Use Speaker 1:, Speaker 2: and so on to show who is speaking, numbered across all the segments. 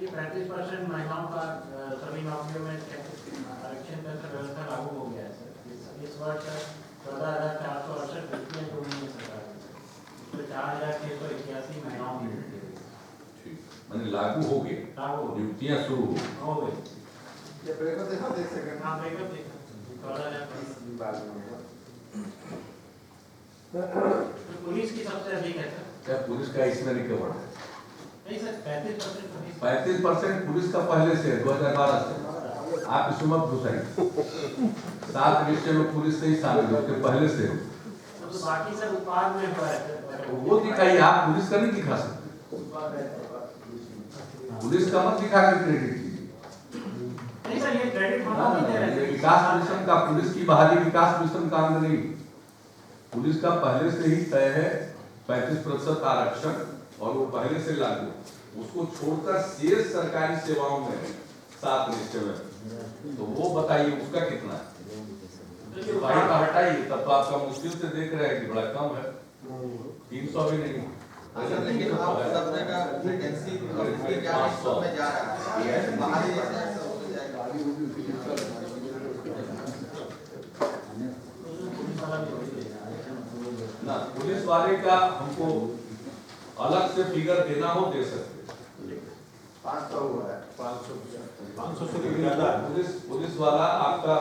Speaker 1: ये 35% महिलाओं का सभी नौकरियों में आरक्षण का व्यवस्था लागू हो गया है सर। इस वर्ष 14,468 व्यक्तियाँ जो हुई हैं सरकार में, 4,681 महिलाओं की नियुक्ति हुई।
Speaker 2: मैंने लागू हो गए, नियुक्तियाँ शुरू
Speaker 1: हो गई।
Speaker 3: ये ब्रेकअप देखा देख सकें।
Speaker 1: हाँ ब्रेकअप देखा। 14,000 पुलिस की सबसे अधिक है सर।
Speaker 2: क्या पुलिस का इसमें रिकवर है?
Speaker 1: नहीं सर 35%।
Speaker 2: 35% पुलिस का पहले से 2012 से। आप इसमें मत घुसाइए। 7 विषय में पुलिस नहीं शामिल है, उसके पहले से।
Speaker 1: तो बाकी सब उत्पाद में हुआ है।
Speaker 2: वो दिखाइए, आप पुलिस का नहीं दिखा सकते। पुलिस का मत दिखा के क्रेडिट कीजिए।
Speaker 1: नहीं सर ये क्रेडिट हम लोग नहीं दे रहे हैं।
Speaker 2: विकास मिशन का, पुलिस की बहाली विकास मिशन का अंग नहीं। पुलिस का पहले से ही तय है 35% आरक्षण, और वो पहले से लागू। उसको छोड़कर शेष सरकारी सेवाओं में 7 निश्चय में, तो वो बताइए उसका कितना है। भाई का हटाइए, तब तो आपका मुश्किल से देख रहे हैं कि बड़ा कम है, 300 भी नहीं।
Speaker 3: लेकिन आप सब जगह वैकेंसी क्या में जा रहा है, बाहरी
Speaker 2: ना पुलिस वाले का हमको अलग से फिगर देना हो दे सकते।
Speaker 3: 500 हुआ है,
Speaker 2: 500 से ज्यादा पुलिस वाला आपका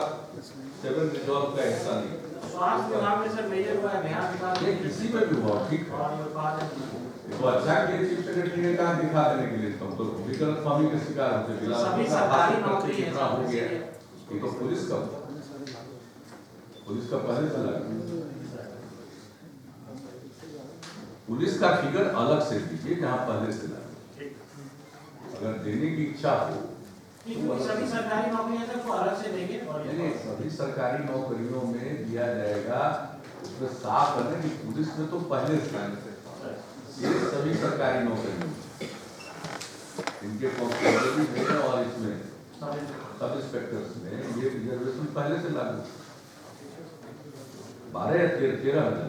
Speaker 2: 7 रिजॉल्व का हिस्सा नहीं।
Speaker 1: स्वास्थ्य विभाग में सर मेजर हुआ है, बिहार विभाग
Speaker 2: ये किसी में भी हुआ, ठीक है। तो अच्छा कि चीफ सेक्रेटरी ने कहा दिखा देने के लिए, तुम तो विकल्प फहमी के शिकार होते।
Speaker 1: सभी सरकारी नौकरी है
Speaker 2: हो गया, ये तो पुलिस का पहले से लगा। पुलिस का फिगर अलग से दीजिए जहाँ पहले से लगा, अगर देने की इच्छा हो।
Speaker 1: सभी सरकारी नौकरियां तक को अलग से देंगे।
Speaker 2: सभी सरकारी नौकरियों में दिया जाएगा, उसमें साफ करना कि पुलिस में तो पहले से ये सभी सरकारी नौकरियों इनके कांस्टेबल में और इसमें सब इंस्पेक्टर्स में ये रिजर्वेशन पहले से लागू। 12 या 13 में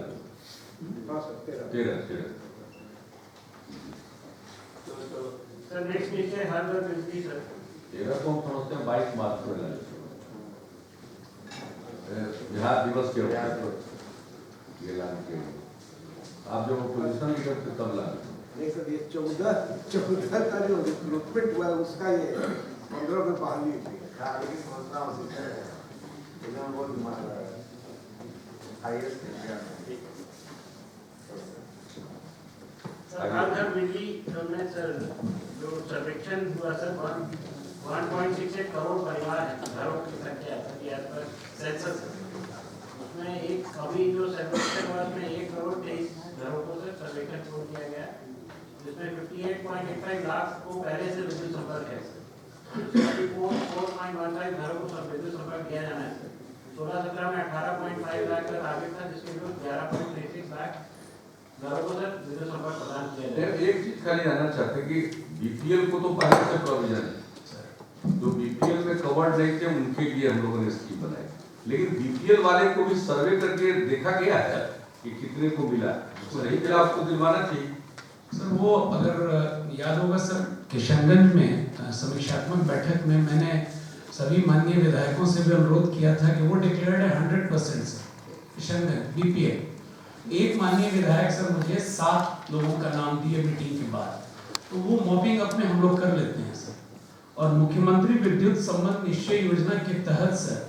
Speaker 2: 13
Speaker 1: सर नेक्स्ट नीचे हर घर बिजली सर
Speaker 2: 13 को हम समझते हैं 22 मार्च को बिहार दिवस के ये लागू किया। आप जब पोजीशन लीडर थे तब लागू।
Speaker 3: नहीं सर, ये 14 का जो रिक्रूटमेंट हुआ है उसका ये 15 में बहाली हुई है। लेकिन समझना उसी है, इन्होंने बहुत दिमाग लगाया है, हाईएस्ट
Speaker 1: हर घर बिजली में सर जो सर्वेक्षण हुआ सर 1.68 करोड़ परिवार है, घरों की संख्या है सेंसस। उसमें एक अभी जो सर्वेक्षण हुआ उसमें 1,23,00,000 घरों को सर सर्वेक्षण शुरू किया गया, जिसमें 58.85 लाख को पहले से विद्युत संपर्क है सर। अभी 4.15 घरों को सब विद्युत संपर्क किया जाना है सर। 16-17 में 18.5 लाख का टारगेट था, जिसके लिए 11.36 लाख घरों को सर विद्युत संपर्क प्रदान किया जाए।
Speaker 2: एक चीज खाली जानना चाहते कि बीपीएल को तो पहले से प्रोविजन है, जो बीपीएल में कवर्ड नहीं थे उनके लिए हम लोगों ने स्कीम बनाई, लेकिन बीपीएल वाले को भी सर्वे करके देखा गया है कि कितने को मिला, उसको नहीं मिला उसको दिलवाना चाहिए
Speaker 4: सर। वो अगर याद होगा सर, किशनगंज में समीक्षात्मक बैठक में मैंने सभी माननीय विधायकों से भी अनुरोध किया था कि वो डिक्लेयर्ड है 100% सर किशनगंज बीपीएल। एक माननीय विधायक सर मुझे 7 लोगों का नाम दिए मीटिंग के बाद, तो वो मॉपिंग अप में हम लोग कर लेते हैं सर। और मुख्यमंत्री विद्युत संबंध निश्चय योजना के तहत सर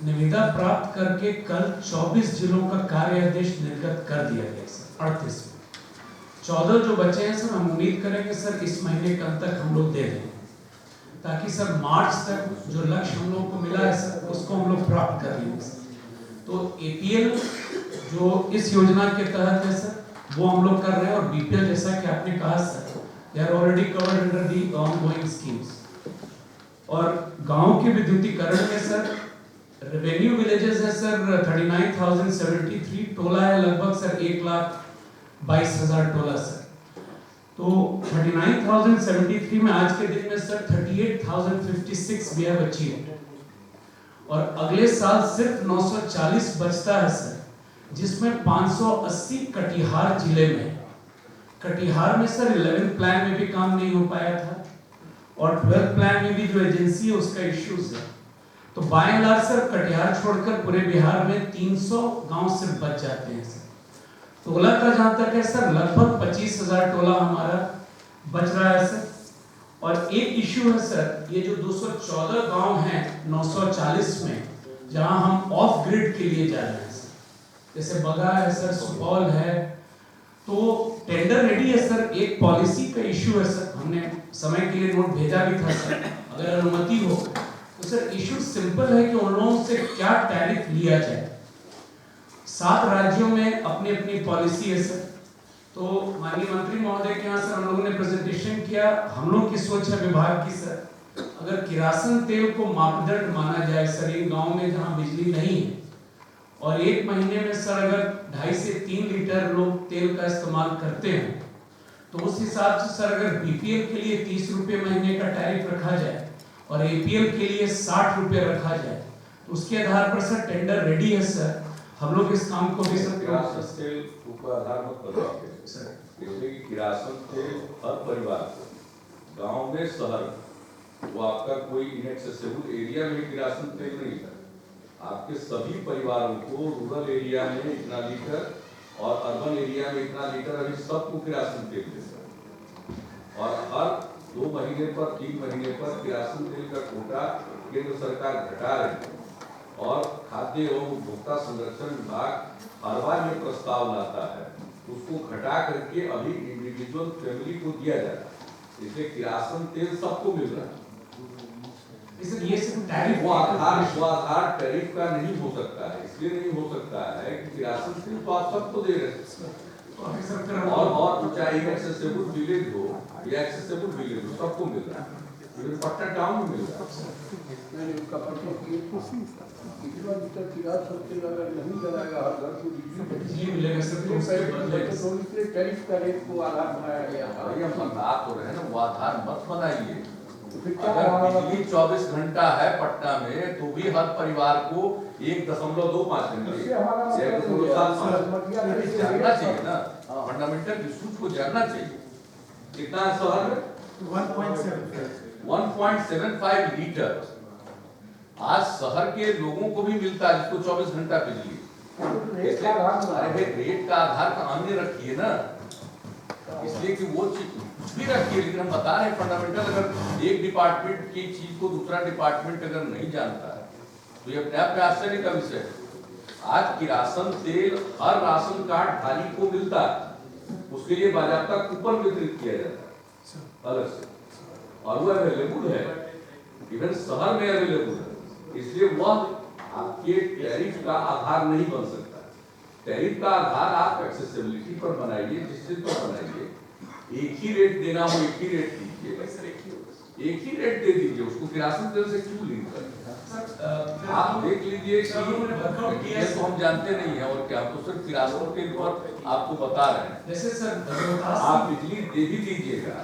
Speaker 4: निविदा प्राप्त करके कल 24 जिलों का कार्य आदेश निर्गत कर दिया गया सर। 38 में 14 जो बचे हैं सर, हम उम्मीद करेंगे सर इस महीने के अंत तक हम लोग दे दें, ताकि सर मार्च तक जो लक्ष्य हम लोग को मिला है सर उसको हम लोग प्राप्त कर लेंगे सर। तो एपीएल जो इस योजना के तहत है सर वो हम लोग कर रहे हैं, और बीपीएल जैसा कि आपने कहा sir they are already covered under the ongoing schemes. और गांव के विद्युतीकरण में सर रेवेन्यू विलेजेस है सर 39,073, टोला है लगभग सर 1,22,000 टोला सर। तो 39,073 में आज के दिन में सर 38,056 वी हैव अचीव्ड, और अगले साल सिर्फ 940 बचता है सर, जिसमें 580 कटिहार जिले में। कटिहार में सर 11 प्लान में भी काम नहीं हो पाया था, और 12th प्लान में भी जो एजेंसी है उसका इश्यूज है। तो by and large sir Katihar छोड़कर पूरे बिहार में 300 गांव सिर्फ बच जाते हैं सर। टोला का जहां तक है सर, लगभग 25,000 टोला हमारा बच रहा है सर। और एक इश्यू है सर, ये जो 214 गांव हैं 940 में, जहां हम ऑफ ग्रिड के लिए जा रहे हैं सर, जैसे बगा है सर, सुपौल है, तो टेंडर रेडी है सर। एक पॉलिसी का इश्यू है सर, हमने समय के लिए नोट भेजा भी था सर, अगर अनुमति हो तो सर इश्यू सिंपल है कि उन लोगों से क्या टैरिफ लिया जाए। 7 राज्यों में अपनी अपनी पॉलिसी है सर। तो माननीय मंत्री महोदय के यहाँ सर हम लोगों ने प्रेजेंटेशन किया। हम लोग की सोच है विभाग की सर, अगर किरासन तेल को मापदंड माना जाए सर, इन गाँव में जहाँ बिजली नहीं है, और एक महीने में सर अगर 2.5 से 3 लीटर लोग तेल का इस्तेमाल करते हैं, तो उस हिसाब से सर अगर बीपीएल के लिए 30 रुपये महीने का टैरिफ रखा जाए और एपीएल के लिए 60 रुपये रखा जाए, तो उसके आधार पर सर टेंडर रेडी है सर। हम लोग इस काम को भी सर
Speaker 2: किरासन तेल ऊपर आधार मत बनाइए सर, इसलिए कि किरासन तेल हर परिवार को गांव में शहर, वो आपका कोई इनएक्सेसिबल एरिया में किरासन तेल नहीं है, आपके सभी परिवारों को रूरल एरिया में इतना लीटर और अर्बन एरिया में इतना लीटर अभी सबको किरासन तेल देता है। और हर 2 महीने पर 3 महीने पर किरासन तेल का कोटा केंद्र सरकार घटा रही है और खाद्य एवं उपभोक्ता संरक्षण विभाग हर बार में प्रस्ताव लाता है, उसको घटा करके अभी इंडिविजुअल फैमिली को दिया जाता है, इसलिए किरासन तेल सबको मिल रहा है।
Speaker 4: ये सिर्फ टैरिफ
Speaker 2: वो आधार टैरिफ का नहीं हो सकता है, इसलिए नहीं हो सकता है कि किरासन तेल तो आप सबको दे रहे हैं, और चाहे एक्सेसिबल विलेज हो या एक्सेसिबल विलेज हो सबको मिल रहा है, इवन पट्टा टाउन में मिल रहा है।
Speaker 3: मैंने उसका प्रश्न किया कितना लीटर किरासन तेल अगर नहीं डलाएगा हर घर को
Speaker 4: बिजली मिलेगा सर, तो उसके ऊपर
Speaker 3: तो इसलिए टैरिफ का रेट को आधार बनाया गया था।
Speaker 2: भैया हम बात हो रहे हैं ना, वो आधार मत बनाइए।
Speaker 3: फिर क्या
Speaker 2: अगर बिजली 24 घंटा है पटना में, तो भी हर परिवार को 1.25 घंटे जानना चाहिए ना, फंडामेंटल इश्यूज को जानना चाहिए। कितना शहर में 1.75 लीटर आज शहर के लोगों को भी मिलता है, जिसको 24 घंटा बिजली। अरे रेट का आधार का अन्य रखिए ना, इसलिए कि वो चीज कुछ भी रखिए, लेकिन हम बता रहे हैं फंडामेंटल, अगर एक डिपार्टमेंट की चीज को दूसरा डिपार्टमेंट अगर नहीं जानता है तो ये अपने आप में आश्चर्य का विषय है। आज किरासन तेल हर राशन कार्ड धारी को मिलता है, उसके लिए बाजाबता कूपन वितरित किया जाता है अलग से, और वो अवेलेबल है, इवन शहर में अवेलेबल है, इसलिए वह आपके टैरिफ का आधार नहीं बन सकता। टैरिफ का आधार आप एक्सेसिबिलिटी पर बनाइए, जिस चीज पर बनाइए, एक ही रेट देना हो एक ही रेट दीजिए, एक ही रेट दे दीजिए, उसको किरासन तेल से क्यों लिंक करें? आप देख लीजिए कि ये तो हम जानते नहीं है, और क्या तो सिर्फ किरासन तेल पर आपको बता रहे हैं।
Speaker 4: जैसे सर
Speaker 2: आप बिजली दे भी दीजिएगा,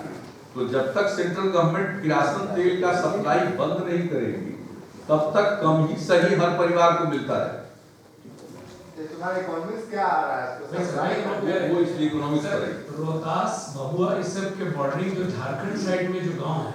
Speaker 2: तो जब तक सेंट्रल गवर्नमेंट किरासन तेल का सप्लाई बंद नहीं करेगी, तब तक कम ही सही हर परिवार को मिलता है।
Speaker 3: तुम्हारे इकोनॉमिक्स क्या आ रहा है?
Speaker 2: वो इसलिए इकोनॉमिक्स करेंगे।
Speaker 4: रोहतास, भभुआ, इस सब के बॉर्डरिंग जो झारखंड साइड में जो गांव है,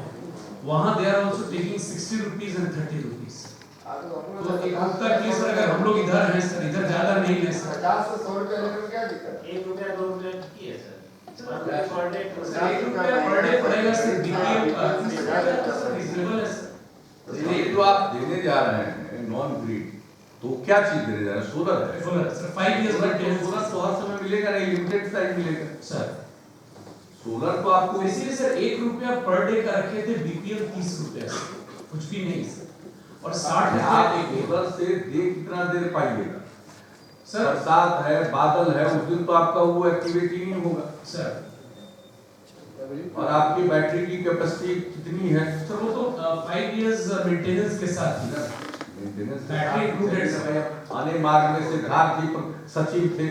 Speaker 4: वहां they are also taking 60 rupees and 30 rupees. तो एक हफ्ता की सर अगर हम लोग इधर हैं सर, इधर ज्यादा नहीं है सर,
Speaker 3: 50 से 100 रुपए लेने में क्या दिक्कत?
Speaker 1: 1 रुपया 2 रुपया की है सर, पर डे
Speaker 4: सर 1 रुपया पर डे पड़ेगा सर, बीपीएल का रीजनेबल है सर।
Speaker 2: रेट जो आप देने जा रहे हैं नॉन ग्रिड, तो क्या चीज देने जा रहे हैं? सोलर है।
Speaker 4: Solar sir 5 years maintenance
Speaker 2: solar तो हर समय मिलेगा नहीं, लिमिटेड टाइम मिलेगा
Speaker 4: सर।
Speaker 2: सोलर तो आपको।
Speaker 4: इसीलिए सर 1 रुपया पर डे का रखे थे, बीपीएल 30 रुपया, कुछ भी नहीं सर। और 60 रुपया
Speaker 2: सोलर से दे कितना देर पाइएगा
Speaker 4: सर?
Speaker 2: बरसात है, बादल है, उस दिन तो आपका वो एक्टिविटी नहीं होगा
Speaker 4: सर।
Speaker 2: और आपकी बैटरी की कैपेसिटी कितनी है
Speaker 4: सर वो तो 5 इयर्स मेंटेनेंस के साथ ही ना, बैटरी इंक्लूडेड सर।
Speaker 2: आने मार्ग में से धार जी सचिव थे,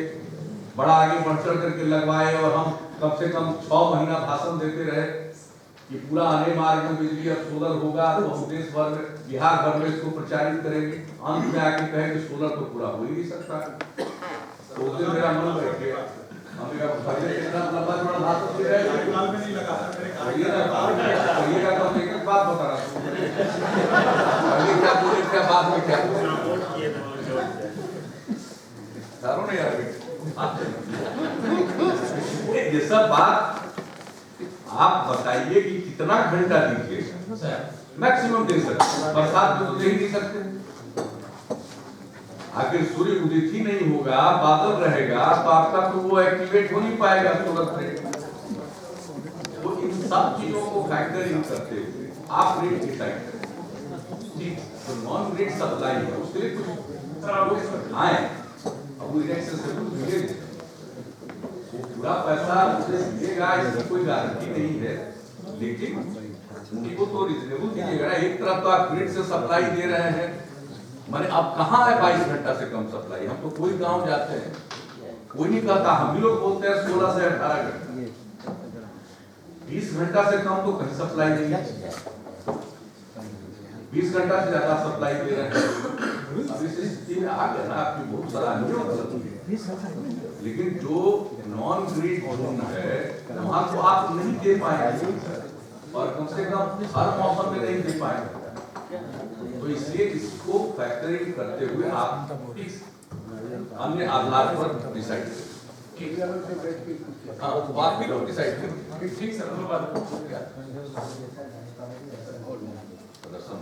Speaker 2: बड़ा आगे बढ़ चढ़ करके लगवाए, और हम कम से कम 6 महीना भाषण देते रहे कि पूरा आने मार्ग में बिजली अब सोलर होगा, तो हम देश भर में, बिहार भर में इसको प्रचारित करेंगे। अंत में आके कहे कि सोलर तो पूरा हो ही नहीं सकता। तो उस दिन मेरा मन बैठ गया, हमने कहा इतना लंबा चौड़ा भाषण दे रहे हैं, पहले क्या बोले क्या बाद में क्या बोले
Speaker 1: वोट किए थे वो जोड़ दिया।
Speaker 2: करो ना यार ये सब बात आप बताइए कि कितना घंटा दीजिएगा,
Speaker 4: सर
Speaker 2: मैक्सिमम दे सकते, बरसात में तो दे ही नहीं सकते। आखिर सूर्य उदित ही नहीं होगा, बादल रहेगा तो आपका तो वो एक्टिवेट हो नहीं पाएगा तुरंत। तो इन सब चीजों को फैक्टर इन करते हुए आप रेट डिसाइड करें। ठीक, तो नॉन ग्रिड सप्लाई है उसके लिए कुछ आए, अब वो इलेक्शन से कुछ मिलेगा, वो पूरा पैसा उसे मिलेगा इसकी कोई गारंटी नहीं है, लेकिन उनको तो रिजनेबल दीजिएगा ना। एक तरफ तो आप ग्रिड से सप्लाई दे रहे हैं, माने अब कहाँ है 22 घंटा से कम सप्लाई। हम तो कोई गांव जाते हैं, कोई नहीं कहता, हम भी लोग बोलते हैं 16 से 18 घंटा, 20 घंटा से कम तो कहीं सप्लाई नहीं है, 20 घंटा से ज्यादा सप्लाई दे रहे हैं। अब इस स्थिति में आ गया ना, आपकी बहुत सराहनीय है, लेकिन जो नॉन ग्रिड जोन है वहां तो आप नहीं दे पाएंगे, और कम से कम हर मौसम में नहीं दे पाएंगे। तो इसलिए इसको फैक्टरिंग करते हुए आप अन्य आधार पर डिसाइड करें। हाँ, बात भी लोग डिसाइड करें। ठीक सर, धन्यवाद। प्रदर्शन